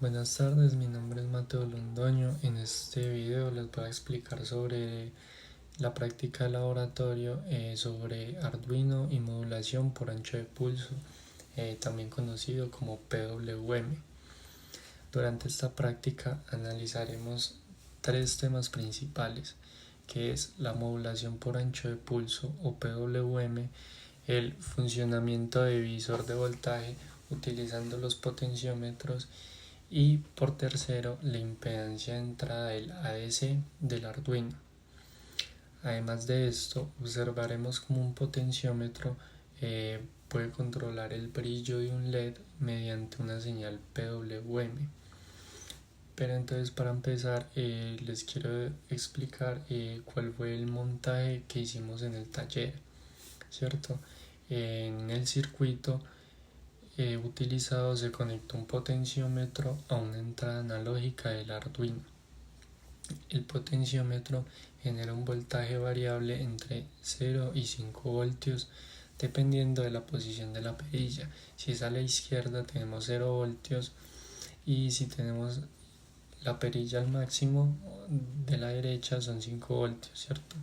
Buenas tardes, mi nombre es Mateo Londoño. En este video les voy a explicar sobre la práctica de laboratorio sobre Arduino y modulación por ancho de pulso, también conocido como PWM. Durante esta práctica analizaremos tres temas principales, que es la modulación por ancho de pulso o PWM, el funcionamiento de divisor de voltaje utilizando los potenciómetros y por tercero la impedancia de entrada del ADC del Arduino. Además de esto, observaremos cómo un potenciómetro puede controlar el brillo de un LED mediante una señal PWM. Pero entonces, para empezar, les quiero explicar cuál fue el montaje que hicimos en el taller, ¿cierto? En el circuito utilizado se conectó un potenciómetro a una entrada analógica del Arduino. El potenciómetro genera un voltaje variable entre 0 y 5 voltios dependiendo de la posición de la perilla. Si es a la izquierda tenemos 0 voltios y si tenemos la perilla al máximo de la derecha son 5 voltios, ¿cierto?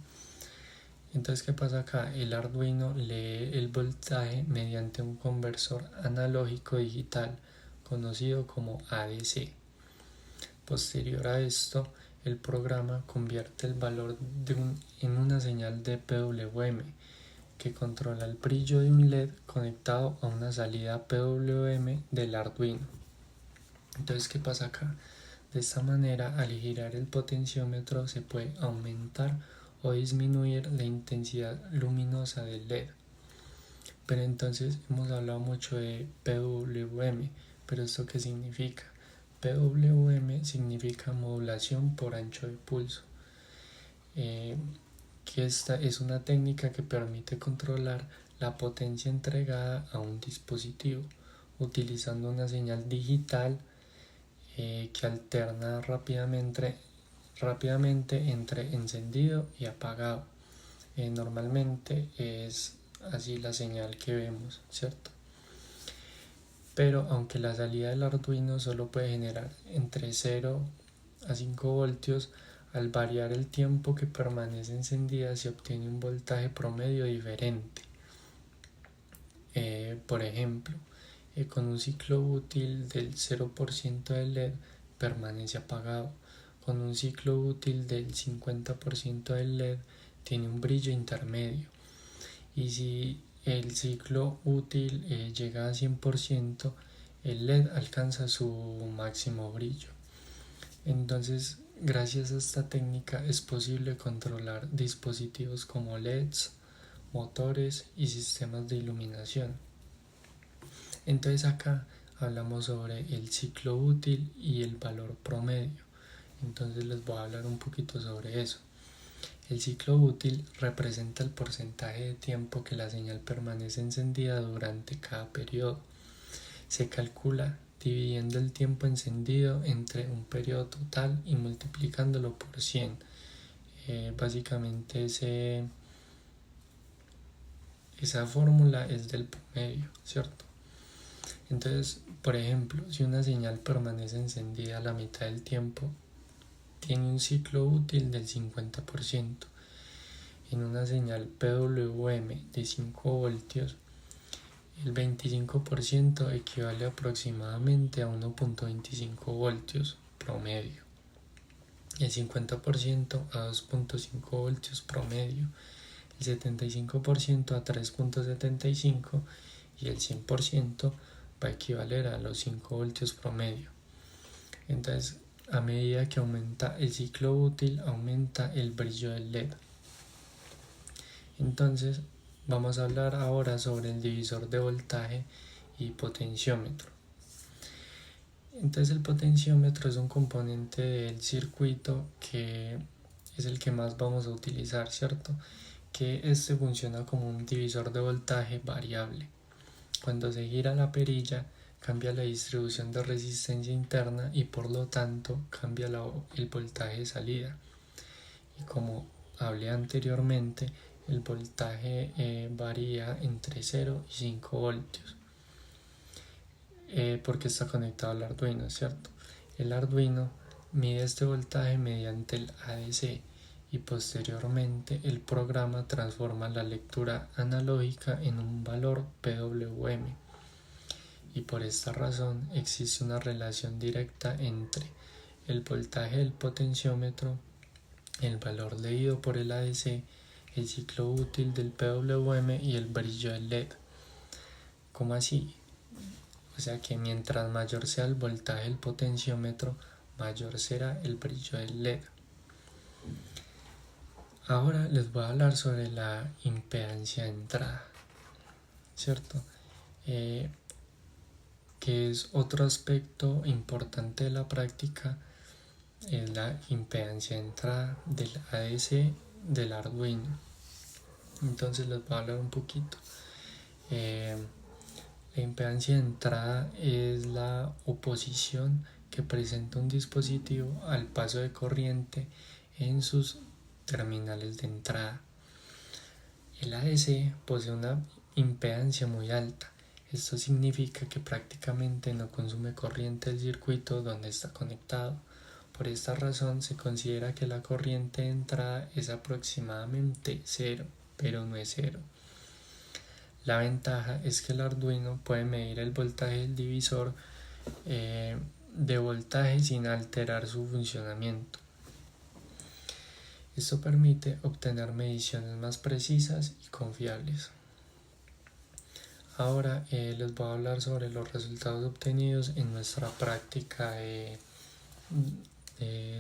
Entonces, ¿qué pasa acá? El Arduino lee el voltaje mediante un conversor analógico digital conocido como ADC. Posterior a esto, el programa convierte el valor en una señal de PWM que controla el brillo de un LED conectado a una salida PWM del Arduino. Entonces, ¿qué pasa acá? De esta manera, al girar el potenciómetro se puede aumentar o disminuir la intensidad luminosa del LED. Pero entonces hemos hablado mucho de PWM, pero ¿esto qué significa? PWM significa modulación por ancho de pulso, que esta es una técnica que permite controlar la potencia entregada a un dispositivo utilizando una señal digital que alterna rápidamente entre encendido y apagado. Normalmente es así la señal que vemos, ¿cierto? Pero aunque la salida del Arduino solo puede generar entre 0 a 5 voltios, al variar el tiempo que permanece encendida se obtiene un voltaje promedio diferente. Por ejemplo, con un ciclo útil del 0% del LED permanece apagado. Con un ciclo útil del 50% del LED tiene un brillo intermedio. Y si el ciclo útil llega a 100%, el LED alcanza su máximo brillo. Entonces, gracias a esta técnica es posible controlar dispositivos como LEDs, motores y sistemas de iluminación. Entonces acá hablamos sobre el ciclo útil y el valor promedio. Entonces les voy a hablar un poquito sobre eso. El ciclo útil representa el porcentaje de tiempo que la señal permanece encendida durante cada periodo. Se calcula dividiendo el tiempo encendido entre un periodo total y multiplicándolo por 100. Básicamente esa fórmula es del promedio, ¿cierto? Entonces, por ejemplo, si una señal permanece encendida la mitad del tiempo, tiene un ciclo útil del 50%. En una señal PWM de 5 voltios, el 25% equivale aproximadamente a 1.25 voltios promedio, el 50% a 2.5 voltios promedio, el 75% a 3.75 y el 100% va a equivaler a los 5 voltios promedio. Entonces, a medida que aumenta el ciclo útil, aumenta el brillo del LED. Entonces, vamos a hablar ahora sobre el divisor de voltaje y potenciómetro. Entonces, el potenciómetro es un componente del circuito que es el que más vamos a utilizar, ¿cierto? Que este funciona como un divisor de voltaje variable. Cuando se gira la perilla, cambia la distribución de resistencia interna y por lo tanto cambia el voltaje de salida. Y como hablé anteriormente, el voltaje varía entre 0 y 5 voltios. porque está conectado al Arduino, ¿cierto? El Arduino mide este voltaje mediante el ADC y posteriormente el programa transforma la lectura analógica en un valor PWM, y por esta razón existe una relación directa entre el voltaje del potenciómetro, el valor leído por el ADC, el ciclo útil del PWM y el brillo del LED. ¿Cómo así? O sea que mientras mayor sea el voltaje del potenciómetro, mayor será el brillo del LED. Ahora les voy a hablar sobre la impedancia de entrada, ¿cierto? Que es otro aspecto importante de la práctica, es la impedancia de entrada del ADC del Arduino. Entonces les voy a hablar un poquito. La impedancia de entrada es la oposición que presenta un dispositivo al paso de corriente en sus terminales de entrada. El ADC posee una impedancia muy alta. Esto significa que prácticamente no consume corriente del circuito donde está conectado. Por esta razón se considera que la corriente de entrada es aproximadamente cero, pero no es cero. La ventaja es que el Arduino puede medir el voltaje del divisor de voltaje sin alterar su funcionamiento. Esto permite obtener mediciones más precisas y confiables. Ahora les voy a hablar sobre los resultados obtenidos en nuestra práctica de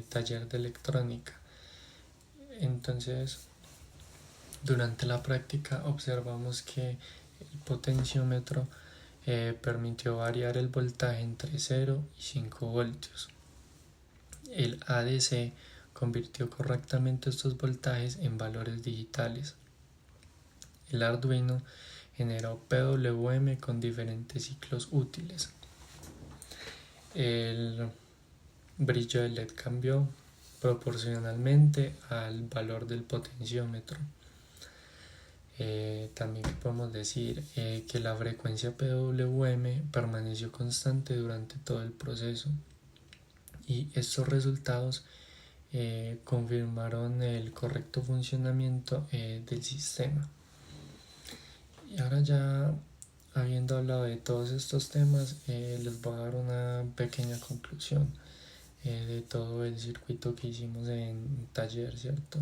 taller de electrónica. Entonces, durante la práctica observamos que el potenciómetro permitió variar el voltaje entre 0 y 5 voltios. El ADC convirtió correctamente estos voltajes en valores digitales. El Arduino generó PWM con diferentes ciclos útiles. El brillo del LED cambió proporcionalmente al valor del potenciómetro. También podemos decir que la frecuencia PWM permaneció constante durante todo el proceso, y estos resultados confirmaron el correcto funcionamiento del sistema. Y ahora, ya habiendo hablado de todos estos temas, les voy a dar una pequeña conclusión de todo el circuito que hicimos en taller, ¿cierto?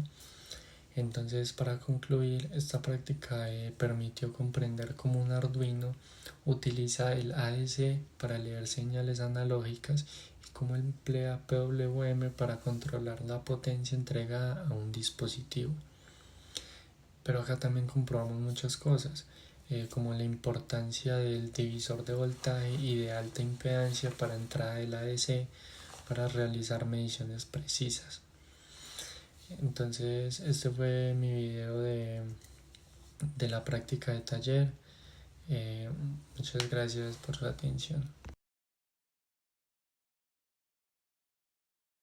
Entonces, para concluir, esta práctica permitió comprender cómo un Arduino utiliza el ADC para leer señales analógicas y cómo emplea PWM para controlar la potencia entregada a un dispositivo. Pero acá también comprobamos muchas cosas, como la importancia del divisor de voltaje y de alta impedancia para entrada del ADC para realizar mediciones precisas. Entonces, este fue mi video de la práctica de taller. Muchas gracias por su atención.